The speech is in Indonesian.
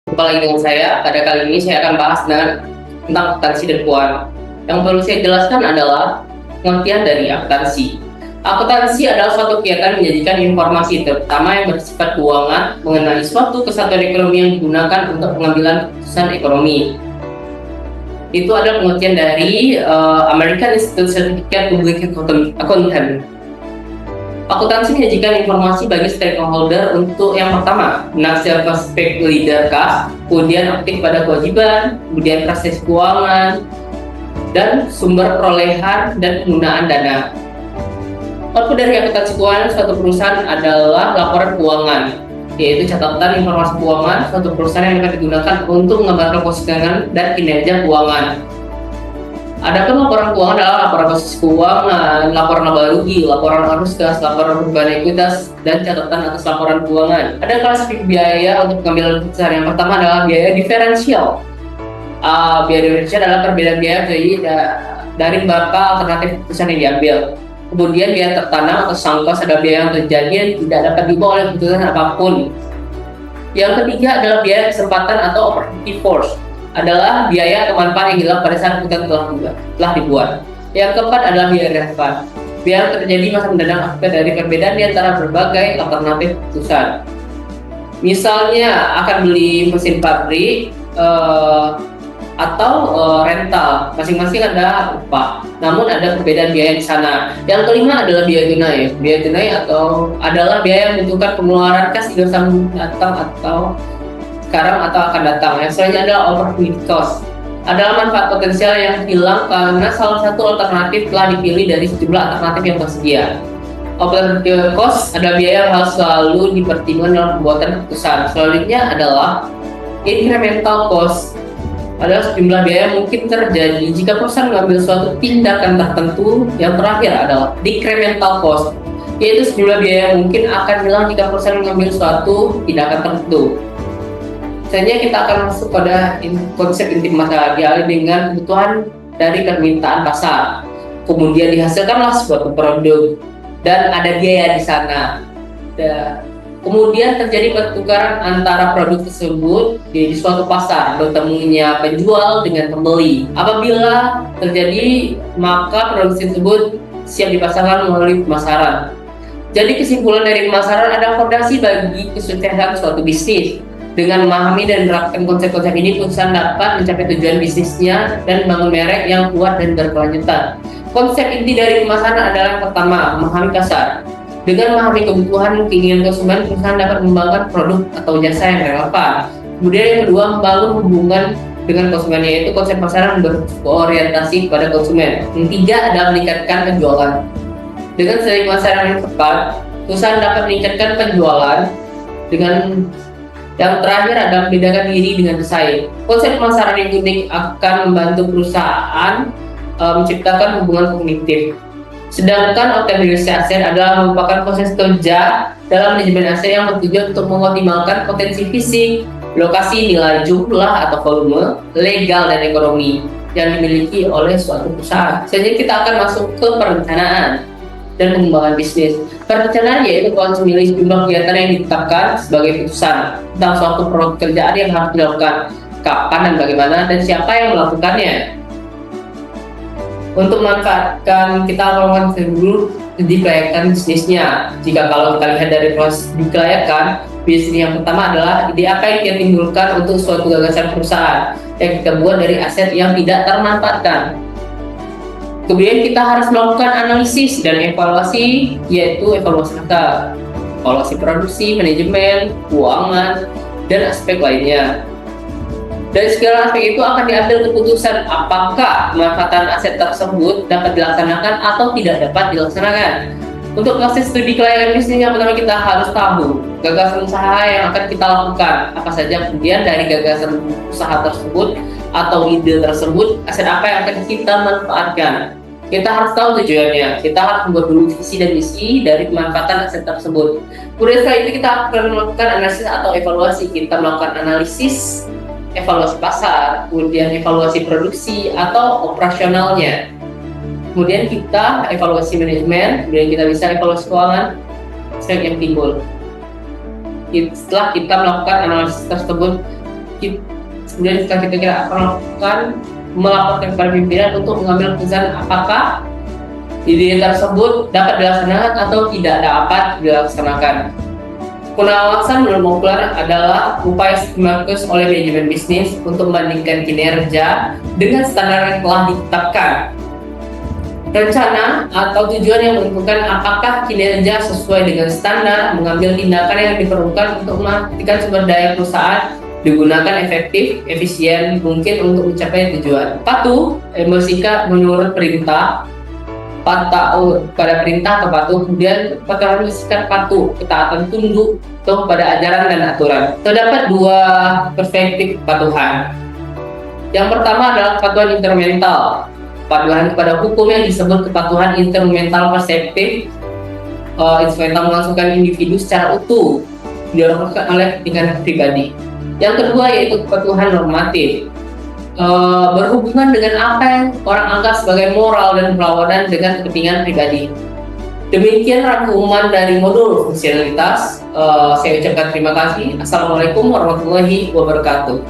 Jumpa lagi dengan saya. Pada kali ini saya akan bahas tentang akuntansi dan keuangan. Yang perlu saya jelaskan adalah pengertian dari akuntansi. Akuntansi adalah suatu kegiatan menyajikan informasi, terutama yang bersifat keuangan, mengenai suatu kesatuan ekonomi yang digunakan untuk pengambilan keputusan ekonomi. Itu adalah pengertian dari American Institute Certificate Public Accountant. Akuntansi menyajikan informasi bagi stakeholder untuk yang pertama, menafsir aspek leader kas, kemudian aktif pada kewajiban, kemudian proses keuangan, dan sumber perolehan dan penggunaan dana. Output dari akuntansi keuangan suatu perusahaan adalah laporan keuangan, yaitu catatan informasi keuangan suatu perusahaan yang akan digunakan untuk menggambarkan keuangan dan kinerja keuangan. Adapun laporan keuangan adalah laporan posisi keuangan, laporan laba rugi, laporan arus kas, laporan perubahan ekuitas, dan catatan atas laporan keuangan. Ada klasifikasi biaya untuk pengambilan keputusan. Yang pertama adalah biaya diferensial. Biaya diferensial adalah perbedaan biaya dari beberapa alternatif keputusan yang diambil. Kemudian biaya tertanam atau sunk cost adalah biaya yang terjadi dan tidak dapat diubah oleh keputusan apapun. Yang ketiga adalah biaya kesempatan atau opportunity force, adalah biaya atau manfaat yang hilang pada saat keputusan telah dibuat. Yang keempat adalah biaya relevan. Biaya terjadi masa mendadak akibat dari perbedaan di antara berbagai alternatif keputusan. Misalnya akan beli mesin pabrik atau rental, masing-masing ada upah. Namun ada perbedaan biaya di sana. Yang kelima adalah biaya tunai. Biaya tunai adalah biaya yang membutuhkan pengeluaran kas di masa datang atau sekarang atau akan datang. Yang selanjutnya adalah opportunity cost, adalah manfaat potensial yang hilang karena salah satu alternatif telah dipilih dari sejumlah alternatif yang tersedia. Opportunity cost adalah biaya yang harus selalu dipertimbangkan dalam pembuatan keputusan. Selanjutnya adalah incremental cost, adalah sejumlah biaya yang mungkin terjadi jika perusahaan mengambil suatu tindakan tertentu. Yang terakhir adalah decremental cost, yaitu sejumlah biaya yang mungkin akan hilang jika perusahaan mengambil suatu tindakan tertentu. Selanjutnya kita akan masuk pada konsep inti masalah, dialih dengan kebutuhan dari permintaan pasar. Kemudian dihasilkanlah suatu produk dan ada biaya di sana. Kemudian terjadi pertukaran antara produk tersebut di suatu pasar, bertemunya penjual dengan pembeli. Apabila terjadi, maka produk tersebut siap dipasarkan melalui pemasaran. Jadi kesimpulan dari pemasaran adalah fondasi bagi kesuksesan suatu bisnis. Dengan memahami dan menerapkan konsep-konsep ini, perusahaan dapat mencapai tujuan bisnisnya dan membangun merek yang kuat dan berkelanjutan. Konsep inti dari pemasaran adalah yang pertama, memahami pasar. Dengan memahami kebutuhan keinginan konsumen, perusahaan dapat mengembangkan produk atau jasa yang relevan. Kemudian yang kedua, membangun hubungan dengan konsumen, yaitu konsep pemasaran berorientasi kepada konsumen. Yang ketiga adalah meningkatkan penjualan. Dengan strategi pemasaran yang tepat, perusahaan dapat meningkatkan penjualan. Yang terakhir adalah membedakan diri dengan pesaing. Konsep pemasaran yang unik akan membantu perusahaan menciptakan hubungan kognitif. Sedangkan optimalisasi aset adalah merupakan proses kerja dalam manajemen aset yang bertujuan untuk mengoptimalkan potensi fisik, lokasi, nilai, jumlah atau volume, legal dan ekonomi yang dimiliki oleh suatu perusahaan. Selanjutnya kita akan masuk ke perencanaan dan pengembangan bisnis. Perencanaan yaitu proses memilih jumlah kegiatan yang ditetapkan sebagai keputusan tentang suatu pekerjaan yang harus dilakukan, kapan dan bagaimana, dan siapa yang melakukannya. Untuk memanfaatkan, kita lakukan dulu dikelayakan bisnisnya. Jika kalau kita lihat dari proses dikelayakan, bisnis yang pertama adalah ide apa yang kita timbulkan untuk suatu gagasan perusahaan yang kita buat dari aset yang tidak termanfaatkan. Kemudian kita harus melakukan analisis dan evaluasi, yaitu evaluasi data, evaluasi produksi, manajemen, keuangan, dan aspek lainnya. Dari segala aspek itu akan diambil keputusan apakah pemanfaatan aset tersebut dapat dilaksanakan atau tidak dapat dilaksanakan. Untuk proses studi kelayakan bisnis, yang pertama kita harus tahu gagasan usaha yang akan kita lakukan, apa saja. Kemudian dari gagasan usaha tersebut atau ide tersebut, aset apa yang akan kita manfaatkan. Kita harus tahu tujuannya. Kita harus membuat dulu visi dan misi dari pemanfaatan aset tersebut. Kemudian setelah itu kita akan melakukan analisis atau evaluasi. Kita melakukan analisis, evaluasi pasar, kemudian evaluasi produksi atau operasionalnya. Kemudian kita evaluasi manajemen, kemudian kita bisa evaluasi keuangan yang timbul. Setelah kita melakukan analisis tersebut, kemudian kita lakukan melaporkan kepada pimpinan untuk mengambil keputusan apakah ide tersebut dapat dilaksanakan atau tidak dapat dilaksanakan. Pengawasan non-molekuler adalah upaya sistematis oleh manajemen bisnis untuk membandingkan kinerja dengan standar yang telah ditetapkan. Rencana atau tujuan yang menentukan apakah kinerja sesuai dengan standar, mengambil tindakan yang diperlukan untuk memastikan sumber daya perusahaan digunakan efektif, efisien mungkin untuk mencapai tujuan. Patuh, bersikap menurut perintah, pada perintah atau patuh, kemudian kepatuhan bersikap patuh, ketaatan tunduk pada ajaran dan aturan. Terdapat dua perspektif kepatuhan. Yang pertama adalah kepatuhan intermental, kepatuhan kepada hukum yang disebut kepatuhan intermental perseptif. Instrumental melangsungkan individu secara utuh, dilakukan oleh kepentingan pribadi. Yang kedua yaitu kepatuhan normatif, berhubungan dengan apa yang orang anggap sebagai moral dan berlawanan dengan kepentingan pribadi. Demikian rangkuman dari modul fungsionalitas. Saya ucapkan terima kasih. Assalamualaikum warahmatullahi wabarakatuh.